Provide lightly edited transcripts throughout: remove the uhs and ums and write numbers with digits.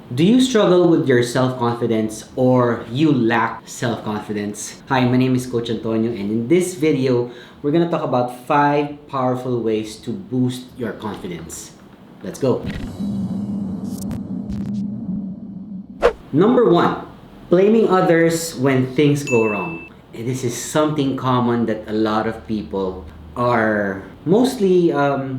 Do you struggle with your self-confidence or you lack self-confidence? Hi, my name is Coach Antonio, and in this video, we're gonna talk about 5 powerful ways to boost your confidence. Let's go. Number 1, blaming others when things go wrong. And this is something common that a lot of people are mostly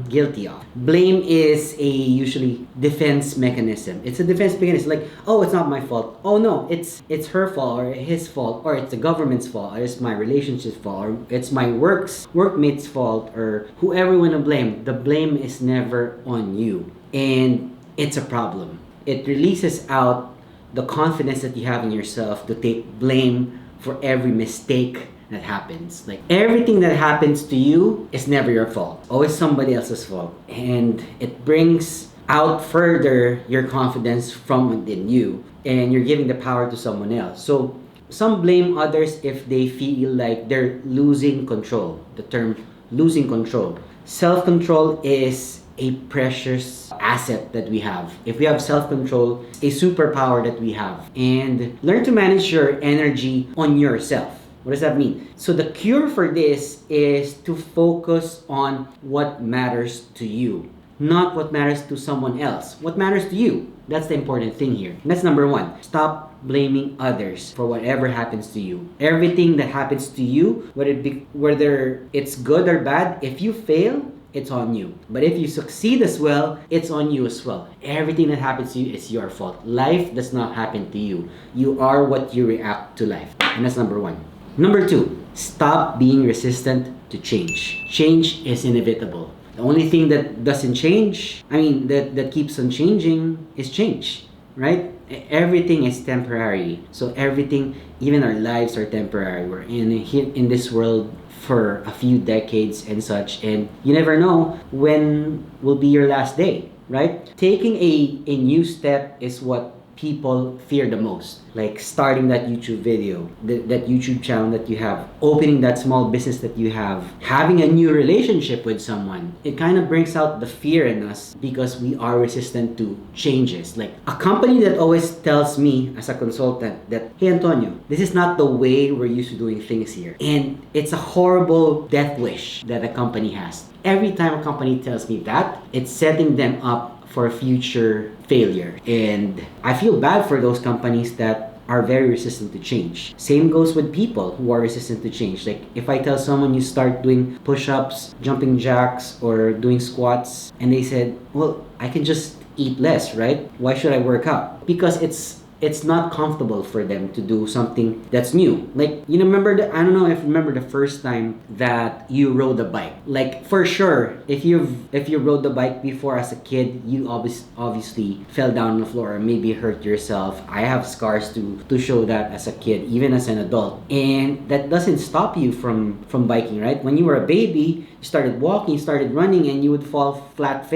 guilty of. Blame is a usually defense mechanism. It's a defense mechanism, like, oh, it's not my fault. Oh no, it's her fault or his fault, or it's the government's fault, or it's my relationship's fault, or it's my workmate's fault, or whoever you want to blame. The blame is never on you, and it's a problem. It releases out the confidence that you have in yourself to take blame for every mistake that happens. Like, everything that happens to you is never your fault. Always somebody else's fault. And it brings out further your confidence from within you, and you're giving the power to someone else. So some blame others if they feel like they're losing control. The term losing control. Self-control is a precious asset that we have. If we have self-control, it's a superpower that we have. And learn to manage your energy on yourself. What does that mean? So the cure for this is to focus on what matters to you, not what matters to someone else. What matters to you? That's the important thing here. And that's number 1. Stop blaming others for whatever happens to you. Everything that happens to you, whether it's good or bad, if you fail, it's on you. But if you succeed as well, it's on you as well. Everything that happens to you is your fault. Life does not happen to you. You are what you react to life. And that's number 1. Number 2, stop being resistant to change. Change is inevitable. The only thing that doesn't change, that keeps on changing is change, right? Everything is temporary. So everything, even our lives are temporary. We're in this world for a few decades and such, and you never know when will be your last day, right? Taking a new step is what people fear the most, like starting that YouTube video, that YouTube channel that you have, opening that small business that you have, having a new relationship with someone. It kind of brings out the fear in us because we are resistant to changes. Like a company that always tells me as a consultant that, hey Antonio, this is not the way we're used to doing things here. And it's a horrible death wish that a company has. Every time a company tells me that, it's setting them up for future failure. And I feel bad for those companies that are very resistant to change. Same goes with people who are resistant to change. Like if I tell someone you start doing push-ups, jumping jacks, or doing squats, and they said, well, I can just eat less, right? Why should I work out? Because it's not comfortable for them to do something that's new. Like, I don't know if you remember the first time that you rode a bike. Like, for sure, if you rode the bike before as a kid, you obviously fell down on the floor or maybe hurt yourself. I have scars to show that as a kid, even as an adult. And that doesn't stop you from biking, right? When you were a baby, you started walking, you started running, and you would fall flat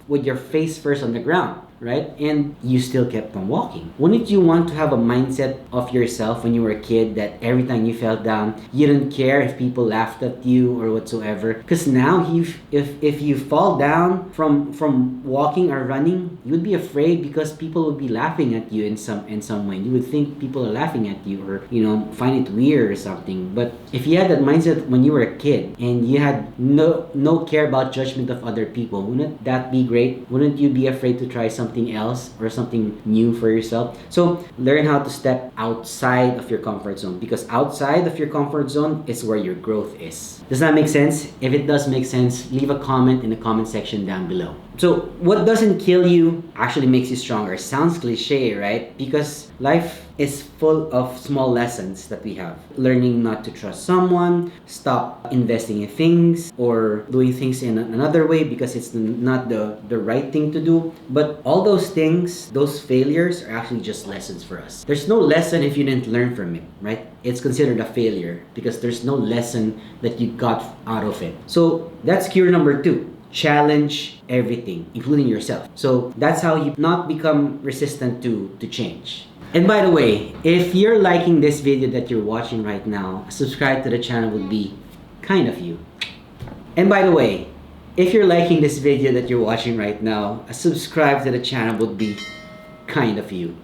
with your face first on the ground, right? And you still kept on walking. Wouldn't you want to have a mindset of yourself when you were a kid that every time you fell down, you didn't care if people laughed at you or whatsoever? Because now, if you fall down from walking or running, you would be afraid because people would be laughing at you in some way. You would think people are laughing at you, or find it weird or something. But if you had that mindset when you were a kid and you had no care about judgment of other people, wouldn't that be great? Wouldn't you be afraid to try something else or something new for yourself? So learn how to step outside of your comfort zone, because outside of your comfort zone is where your growth is. Does that make sense? If it does make sense, leave a comment in the comment section down below. So what doesn't kill you actually makes you stronger. Sounds cliche, right? Because life is full of small lessons that we have. Learning not to trust someone, stop investing in things, or doing things in another way because it's not the right thing to do. But all those things, those failures, are actually just lessons for us. There's no lesson if you didn't learn from it, right? It's considered a failure because there's no lesson that you got out of it. So that's cure number 2. Challenge everything, including yourself. So that's how you not become resistant to change. And by the way, if you're liking this video that you're watching right now, subscribe to the channel would be kind of you. And by the way, if you're liking this video that you're watching right now, subscribe to the channel would be kind of you.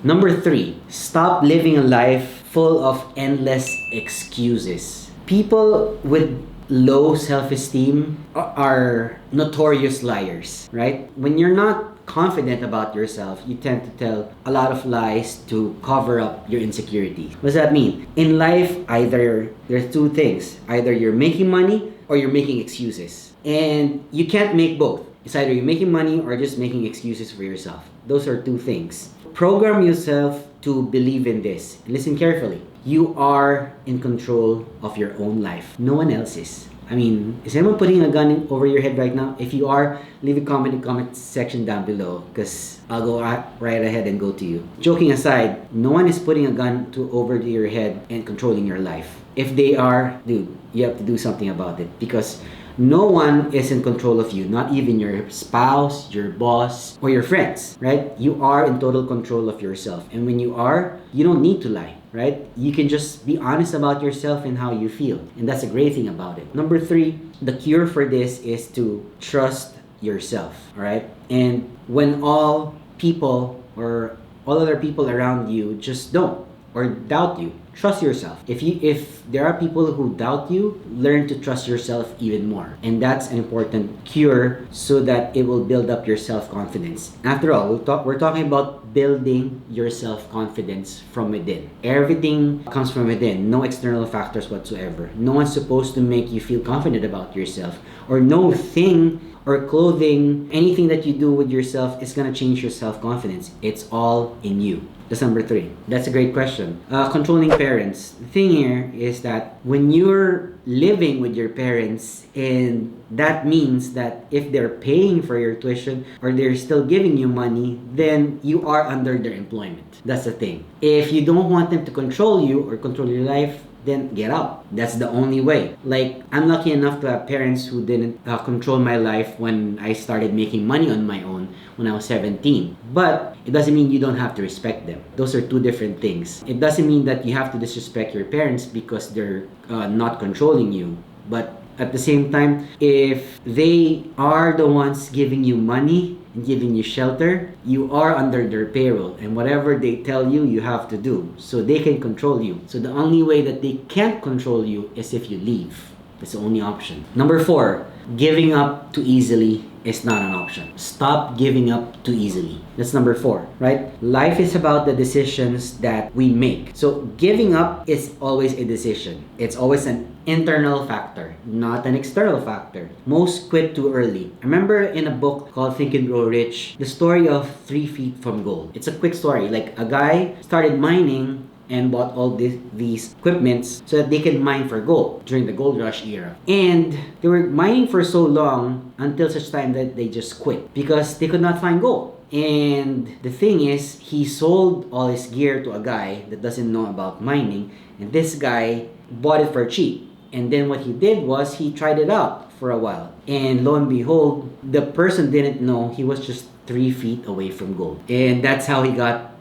Number 3, stop living a life full of endless excuses. People with low self-esteem are notorious liars, right? When you're not confident about yourself, you tend to tell a lot of lies to cover up your insecurities. What does that mean? In life, either there's two things. Either you're making money or you're making excuses. And you can't make both. It's either you're making money or just making excuses for yourself. Those are two things. Program yourself to believe in this. Listen carefully. You are in control of your own life. No one else is. I mean, is anyone putting a gun over your head right now? If you are, leave a comment in the comment section down below, because I'll go right ahead and go to you. Joking aside, no one is putting a gun over to your head and controlling your life. If they are, dude, you have to do something about it, because no one is in control of you, not even your spouse, your boss, or your friends, right? You are in total control of yourself. And when you are, you don't need to lie, right? You can just be honest about yourself and how you feel. And that's a great thing about it. Number 3, the cure for this is to trust yourself, all right? And when all people or all other people around you just don't or doubt you, trust yourself. If there are people who doubt you, learn to trust yourself even more. And that's an important cure so that it will build up your self-confidence. After all, we're talking about building your self-confidence from within. Everything comes from within, no external factors whatsoever. No one's supposed to make you feel confident about yourself, or no thing or clothing, anything that you do with yourself is gonna change your self-confidence. It's all in you. That's number 3. That's a great question. Controlling parents. The thing here is that when you're living with your parents, and that means that if they're paying for your tuition or they're still giving you money, then you are under their employment. That's the thing. If you don't want them to control you or control your life, then get out. That's the only way. Like, I'm lucky enough to have parents who didn't control my life when I started making money on my own when I was 17. But it doesn't mean you don't have to respect them. Those are two different things. It doesn't mean that you have to disrespect your parents because they're not controlling you. But at the same time, if they are the ones giving you money and giving you shelter, you are under their payroll, and whatever they tell you, you have to do, so they can control you. So the only way that they can't control you is if you leave. That's the only option. Number 4, giving up too easily is not an option. Stop giving up too easily. That's number 4, right? Life is about the decisions that we make. So giving up is always a decision. It's always an internal factor, not an external factor. Most quit too early. I remember in a book called Think and Grow Rich, the story of 3 feet from gold. It's a quick story. Like, a guy started mining and bought all these equipments so that they can mine for gold during the gold rush era. And they were mining for so long until such time that they just quit because they could not find gold. And the thing is, he sold all his gear to a guy that doesn't know about mining, and this guy bought it for cheap. And then what he did was he tried it out for a while, and lo and behold, the person didn't know he was just 3 feet away from gold. And that's how he got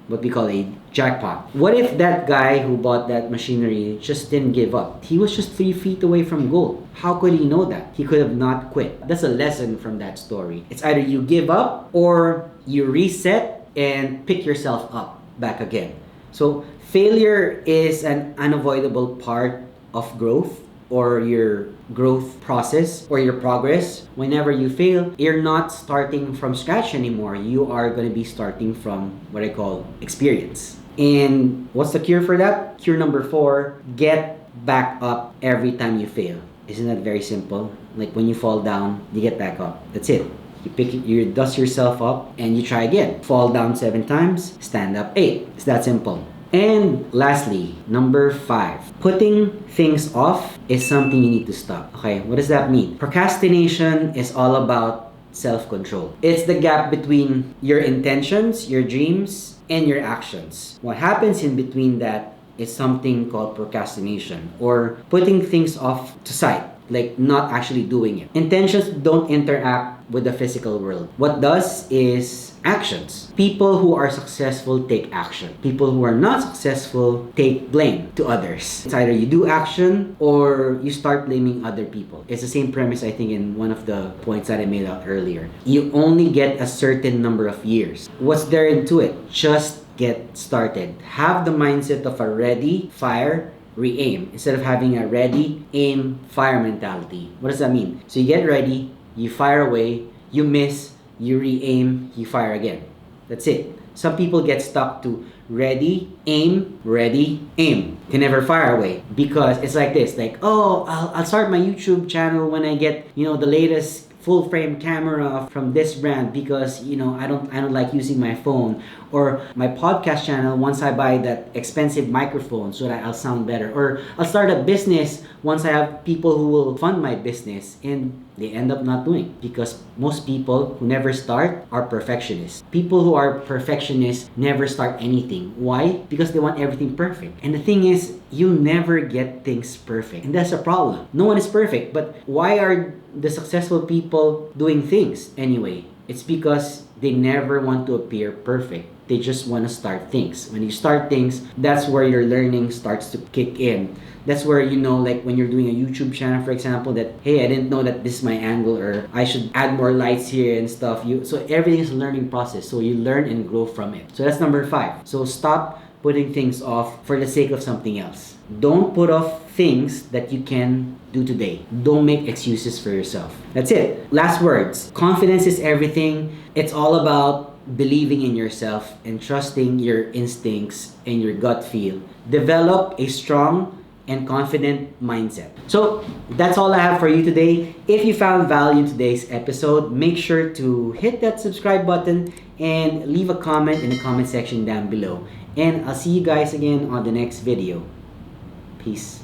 what we call a jackpot. What if that guy who bought that machinery just didn't give up? He was just 3 feet away from gold. How could he know that? He could have not quit. That's a lesson from that story. It's either you give up or you reset and pick yourself up back again. So failure is an unavoidable part of growth, or your growth process, or your progress. Whenever you fail, you're not starting from scratch anymore. You are going to be starting from what I call experience. And what's the cure for that? Cure number 4, get back up every time you fail. Isn't that very simple? Like, when you fall down, you get back up. That's it. You dust yourself up and you try again. Fall down 7 times, stand up 8. It's that simple. And lastly, number 5, putting things off is something you need to stop. Okay, what does that mean? Procrastination is all about self-control. It's the gap between your intentions, your dreams, and your actions. What happens in between that is something called procrastination, or putting things off to side, like not actually doing it. Intentions don't interact with the physical world. What does is actions. People who are successful take action. People who are not successful take blame to others. It's either you do action or you start blaming other people. It's the same premise, I think, in one of the points that I made out earlier. You only get a certain number of years. What's there into it? Just get started. Have the mindset of a ready, fire, re-aim instead of having a ready, aim, fire mentality. What does that mean? So you get ready, you fire away, you miss, you re-aim, you fire again. That's it. Some people get stuck to ready, aim, They never fire away because it's like this, like, oh, I'll start my YouTube channel when I get, the latest full frame camera from this brand because I don't like using my phone, or my podcast channel once I buy that expensive microphone so that I'll sound better, or I'll start a business once I have people who will fund my business, and they end up not doing, because most people who never start are perfectionists. People who are perfectionists never start anything. Why? Because they want everything perfect. And the thing is, you never get things perfect, and that's a problem. No one is perfect, but why are the successful people doing things anyway? It's because they never want to appear perfect. They just want to start things. When you start things, that's where your learning starts to kick in. That's where like when you're doing a YouTube channel, for example, that, hey, I didn't know that this is my angle, or I should add more lights here and stuff. So everything is a learning process. So you learn and grow from it. So that's number 5. So stop putting things off for the sake of something else. Don't put off things that you can do today. Don't make excuses for yourself. That's it. Last words. Confidence is everything. It's all about believing in yourself and trusting your instincts and your gut feel. Develop a strong and confident mindset. So that's all I have for you today. If you found value in today's episode, make sure to hit that subscribe button and leave a comment in the comment section down below. And I'll see you guys again on the next video. Peace.